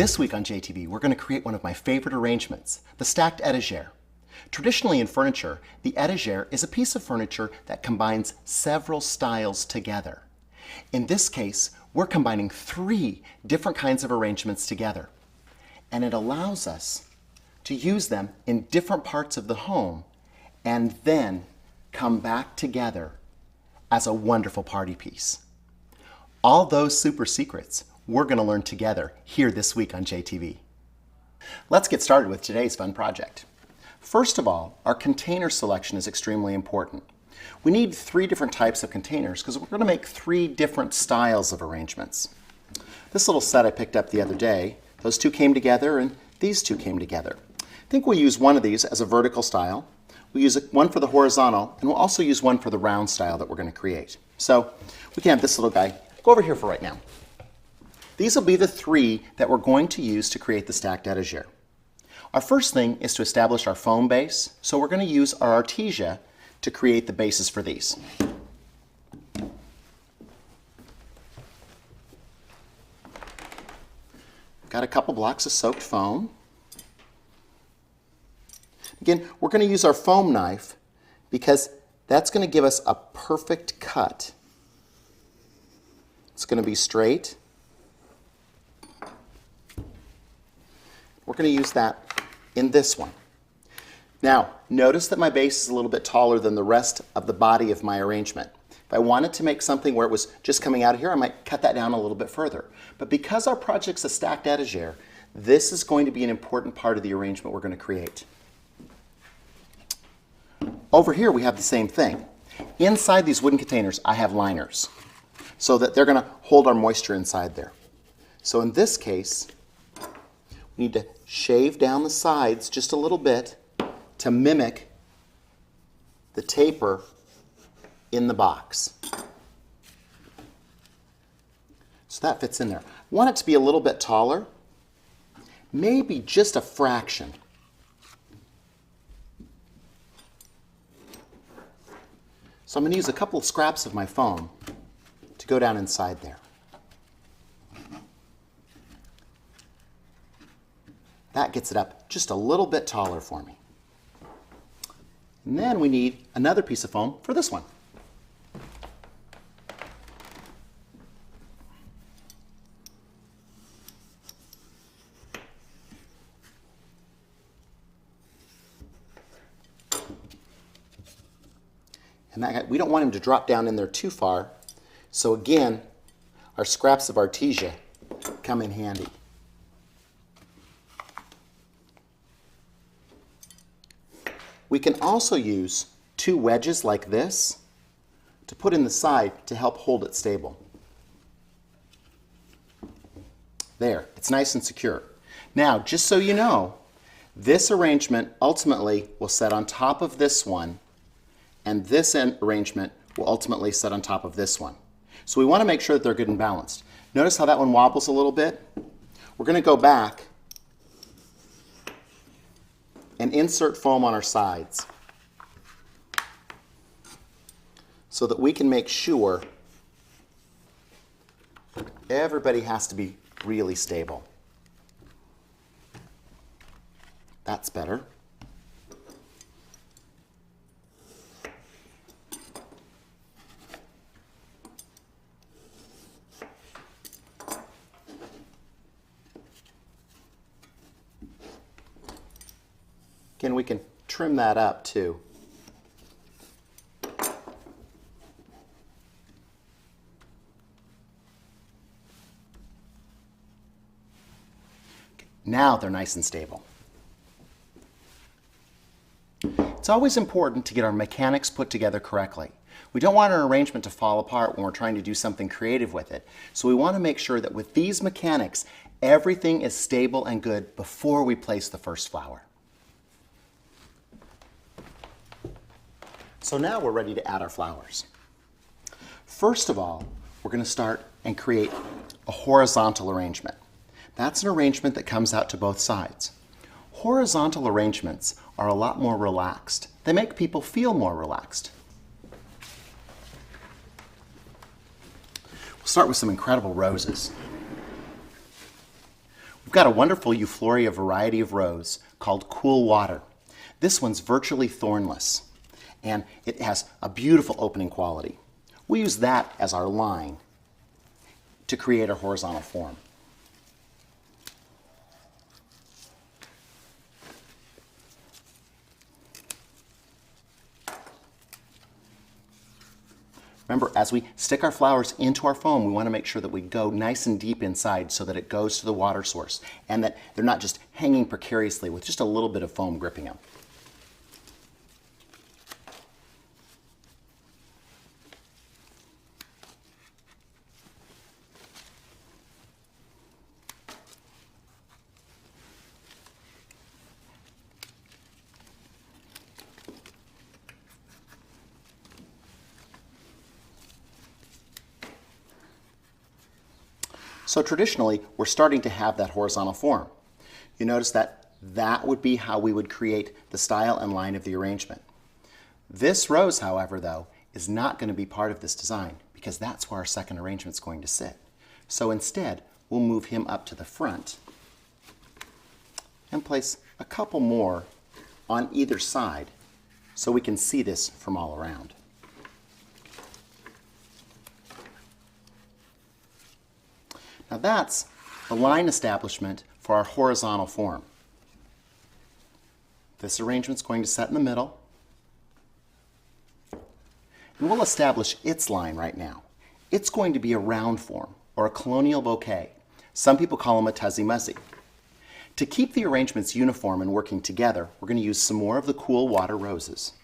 This week on JTV, we're going to create one of my favorite arrangements, the Stacked Etagere. Traditionally in furniture, the Etagere is a piece of furniture that combines several styles together. In this case, we're combining 3 different kinds of arrangements together, and it allows us to use them in different parts of the home and then come back together as a wonderful party piece. All those super secrets we're going to learn together here this week on JTV. Let's get started with today's fun project. First of all, our container selection is extremely important. We need 3 different types of containers because we're going to make 3 different styles of arrangements. This little set I picked up the other day, those 2 came together and these 2 came together. I think we'll use one of these as a vertical style. We'll use one for the horizontal, and we'll also use one for the round style that we're going to create. So we can have this little guy go over here for right now. These will be the 3 that we're going to use to create the Stacked Etagere. Our first thing is to establish our foam base, so we're going to use our artesia to create the bases for these. Got a couple blocks of soaked foam. Again, we're going to use our foam knife because that's going to give us a perfect cut. It's going to be straight. We're going to use that in this one. Now, notice that my base is a little bit taller than the rest of the body of my arrangement. If I wanted to make something where it was just coming out of here, I might cut that down a little bit further. But because our project's a Stacked Etagere, this is going to be an important part of the arrangement we're going to create. Over here we have the same thing. Inside these wooden containers I have liners so that they're going to hold our moisture inside there. So in this case, we need to shave down the sides just a little bit to mimic the taper in the box. So that fits in there. I want it to be a little bit taller, maybe just a fraction. So I'm going to use a couple of scraps of my foam to go down inside there. That gets it up just a little bit taller for me. And then we need another piece of foam for this one. And that guy, we don't want him to drop down in there too far. So again, our scraps of artesia come in handy. We can also use 2 wedges like this to put in the side to help hold it stable. There, it's nice and secure. Now, just so you know, this arrangement ultimately will set on top of this one, and this arrangement will ultimately set on top of this one. So we want to make sure that they're good and balanced. Notice how that one wobbles a little bit? We're going to go back and insert foam on our sides so that we can make sure everybody has to be really stable. That's better. Again, we can trim that up too. Now they're nice and stable. It's always important to get our mechanics put together correctly. We don't want our arrangement to fall apart when we're trying to do something creative with it. So we want to make sure that with these mechanics, everything is stable and good before we place the first flower. So now we're ready to add our flowers. First of all, we're going to start and create a horizontal arrangement. That's an arrangement that comes out to both sides. Horizontal arrangements are a lot more relaxed. They make people feel more relaxed. We'll start with some incredible roses. We've got a wonderful Euphoria variety of rose called Cool Water. This one's virtually thornless, and it has a beautiful opening quality. We use that as our line to create a horizontal form. Remember, as we stick our flowers into our foam, we want to make sure that we go nice and deep inside so that it goes to the water source and that they're not just hanging precariously with just a little bit of foam gripping them. So traditionally, we're starting to have that horizontal form. You notice that that would be how we would create the style and line of the arrangement. This rose, however, though, is not going to be part of this design because that's where our second arrangement is going to sit. So instead, we'll move him up to the front and place a couple more on either side so we can see this from all around. Now that's the line establishment for our horizontal form. This arrangement's going to set in the middle, and we'll establish its line right now. It's going to be a round form, or a colonial bouquet. Some people call them a tuzzy-muzzy. To keep the arrangements uniform and working together, we're going to use some more of the Cool Water roses.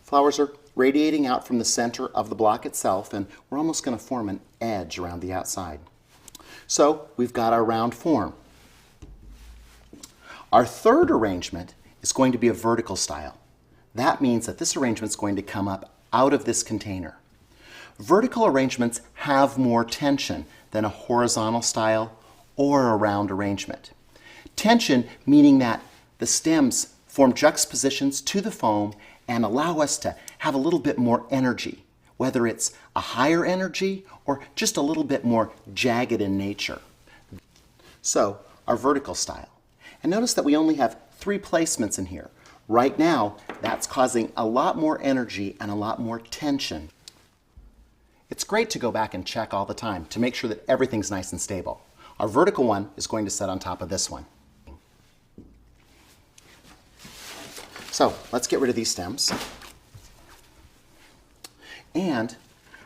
Flowers are radiating out from the center of the block itself, and we're almost going to form an edge around the outside. So we've got our round form. Our third arrangement is going to be a vertical style. That means that this arrangement is going to come up out of this container. Vertical arrangements have more tension than a horizontal style or a round arrangement. Tension meaning that the stems form juxtapositions to the foam and allow us to have a little bit more energy, whether it's a higher energy or just a little bit more jagged in nature. So, our vertical style. And notice that we only have 3 placements in here. Right now, that's causing a lot more energy and a lot more tension. It's great to go back and check all the time to make sure that everything's nice and stable. Our vertical one is going to sit on top of this one. So let's get rid of these stems. And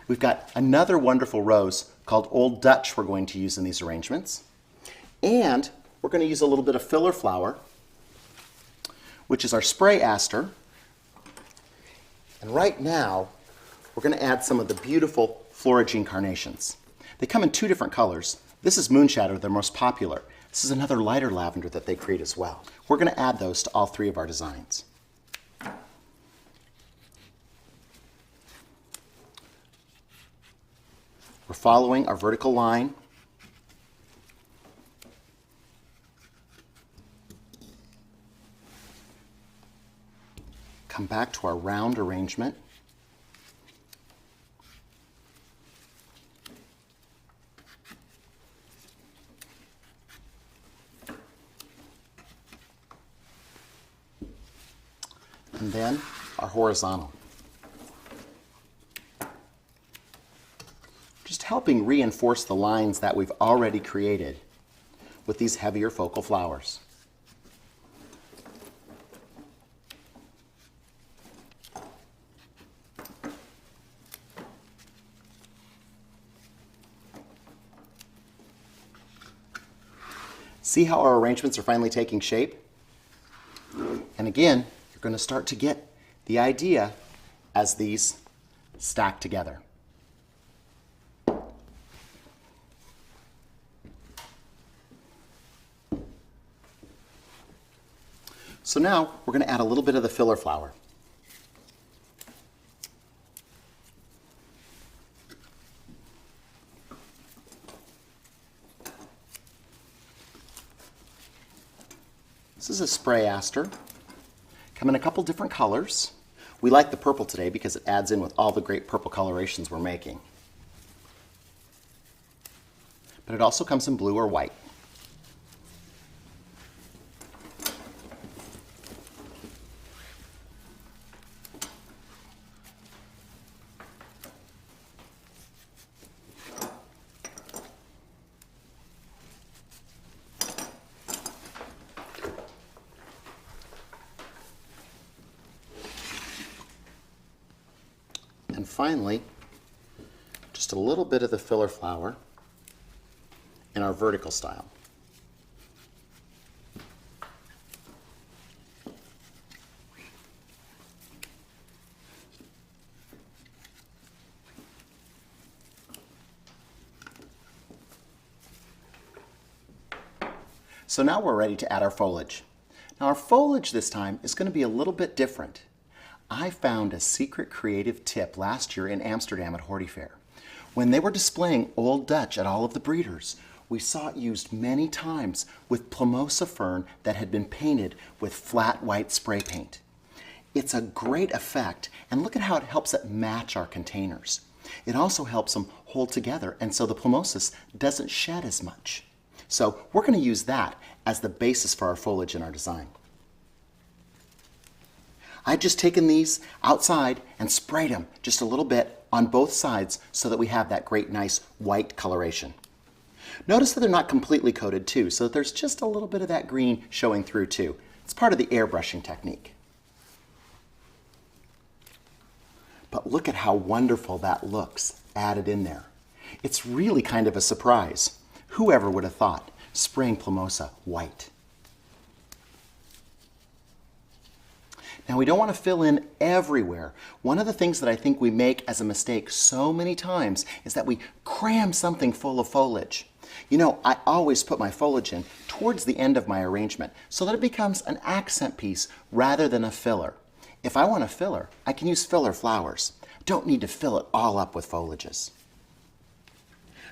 we've got another wonderful rose called Old Dutch we're going to use in these arrangements. And we're going to use a little bit of filler flower, which is our spray aster. And right now, we're going to add some of the beautiful Floragine carnations. They come in 2 different colors. This is Moonshadow, their most popular. This is another lighter lavender that they create as well. We're going to add those to all 3 of our designs. We're following our vertical line. Come back to our round arrangement. And then our horizontal. Just helping reinforce the lines that we've already created with these heavier focal flowers. See how our arrangements are finally taking shape? And again, you're going to start to get the idea as these stack together. So now we're going to add a little bit of the filler flower. This is a spray aster. Come in a couple different colors. We like the purple today because it adds in with all the great purple colorations we're making. But it also comes in blue or white. And finally, just a little bit of the filler flower in our vertical style. So now we're ready to add our foliage. Now our foliage this time is going to be a little bit different. I found a secret creative tip last year in Amsterdam at Horti Fair. When they were displaying Old Dutch at all of the breeders, we saw it used many times with Plumosa Fern that had been painted with flat white spray paint. It's a great effect, and look at how it helps it match our containers. It also helps them hold together, and so the Plumosis doesn't shed as much. So we're going to use that as the basis for our foliage in our design. I've just taken these outside and sprayed them just a little bit on both sides so that we have that great nice white coloration. Notice that they're not completely coated too, so that there's just a little bit of that green showing through too. It's part of the airbrushing technique. But look at how wonderful that looks added in there. It's really kind of a surprise. Whoever would have thought spraying Plumosa white? Now we don't want to fill in everywhere. One of the things that I think we make as a mistake so many times is that we cram something full of foliage. You know, I always put my foliage in towards the end of my arrangement so that it becomes an accent piece rather than a filler. If I want a filler, I can use filler flowers. Don't need to fill it all up with foliages.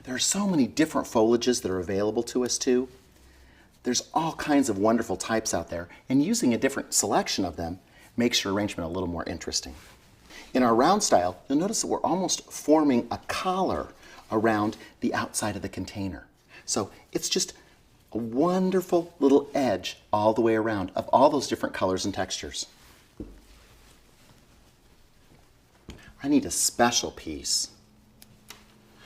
There are so many different foliages that are available to us too. There's all kinds of wonderful types out there, and using a different selection of them makes your arrangement a little more interesting. In our round style, you'll notice that we're almost forming a collar around the outside of the container. So it's just a wonderful little edge all the way around of all those different colors and textures. I need a special piece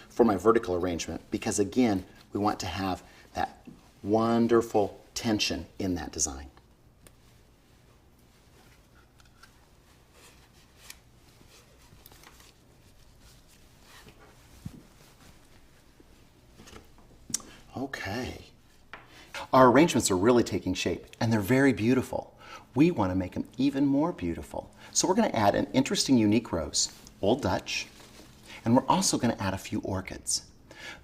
for my vertical arrangement because again, we want to have that wonderful tension in that design. Okay. Our arrangements are really taking shape and they're very beautiful. We want to make them even more beautiful. So we're going to add an interesting unique rose, Old Dutch, and we're also going to add a few orchids.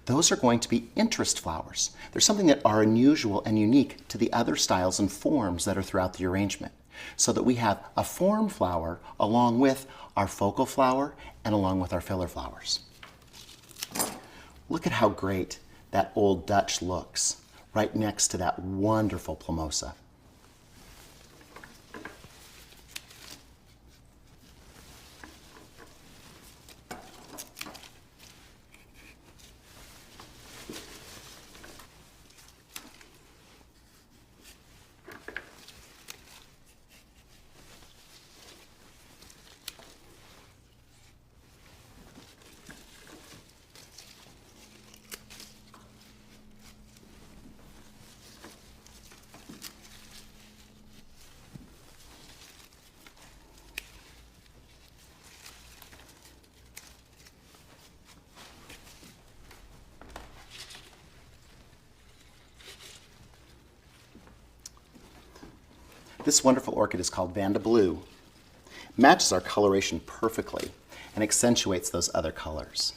Those are going to be interest flowers. They're something that are unusual and unique to the other styles and forms that are throughout the arrangement, so that we have a form flower along with our focal flower and along with our filler flowers. Look at how great that Old Dutch looks right next to that wonderful Plumosa. This wonderful orchid is called Vanda Blue. Matches our coloration perfectly and accentuates those other colors.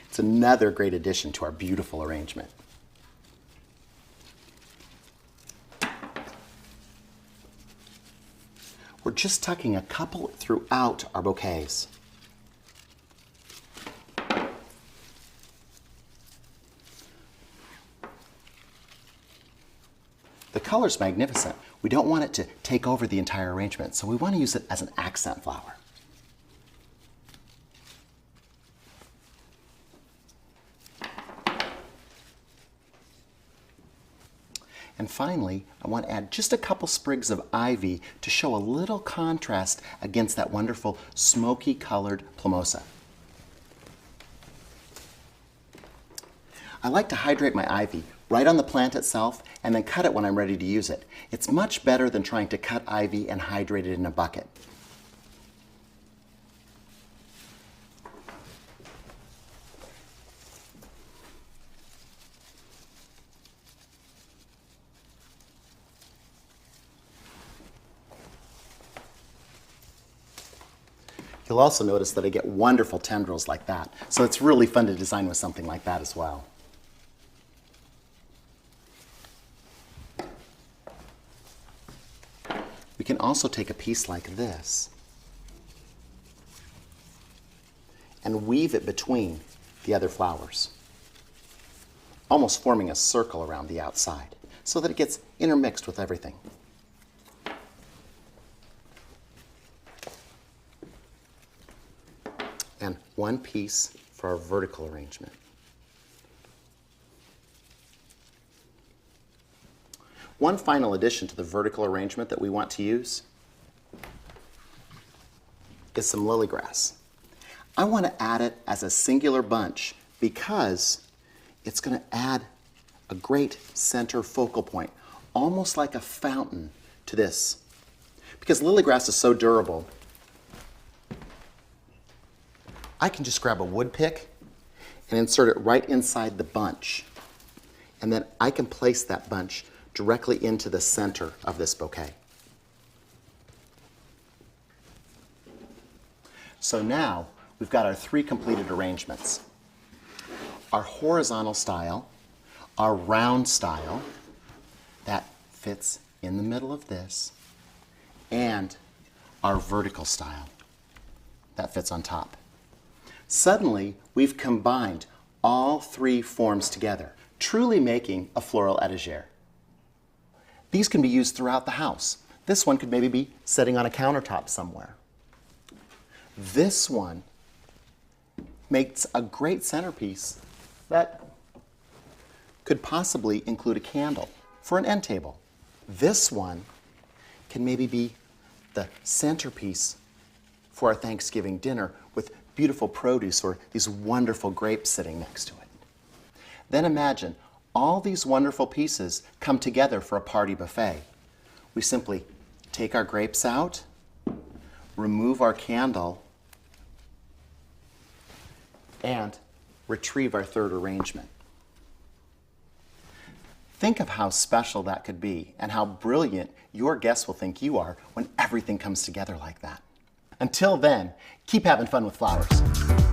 It's another great addition to our beautiful arrangement. We're just tucking a couple throughout our bouquets. color's magnificent. We don't want it to take over the entire arrangement, so we want to use it as an accent flower. And finally, I want to add just a couple sprigs of ivy to show a little contrast against that wonderful smoky colored plumosa. I like to hydrate my ivy right on the plant itself and then cut it when I'm ready to use it. It's much better than trying to cut ivy and hydrate it in a bucket. You'll also notice that I get wonderful tendrils like that, so it's really fun to design with something like that as well. We can also take a piece like this and weave it between the other flowers, almost forming a circle around the outside so that it gets intermixed with everything. And one piece for our vertical arrangement. One final addition to the vertical arrangement that we want to use is some lily grass. I want to add it as a singular bunch because it's going to add a great center focal point, almost like a fountain to this. Because lily grass is so durable, I can just grab a wood pick and insert it right inside the bunch. And then I can place that bunch directly into the center of this bouquet. So now we've got our three completed arrangements. Our horizontal style, our round style, that fits in the middle of this, and our vertical style, that fits on top. Suddenly, we've combined all three forms together, truly making a floral etagere. These can be used throughout the house. This one could maybe be sitting on a countertop somewhere. This one makes a great centerpiece that could possibly include a candle for an end table. This one can maybe be the centerpiece for our Thanksgiving dinner with beautiful produce or these wonderful grapes sitting next to it. Then imagine all these wonderful pieces come together for a party buffet. We simply take our grapes out, remove our candle, and retrieve our third arrangement. Think of how special that could be and how brilliant your guests will think you are when everything comes together like that. Until then, keep having fun with flowers.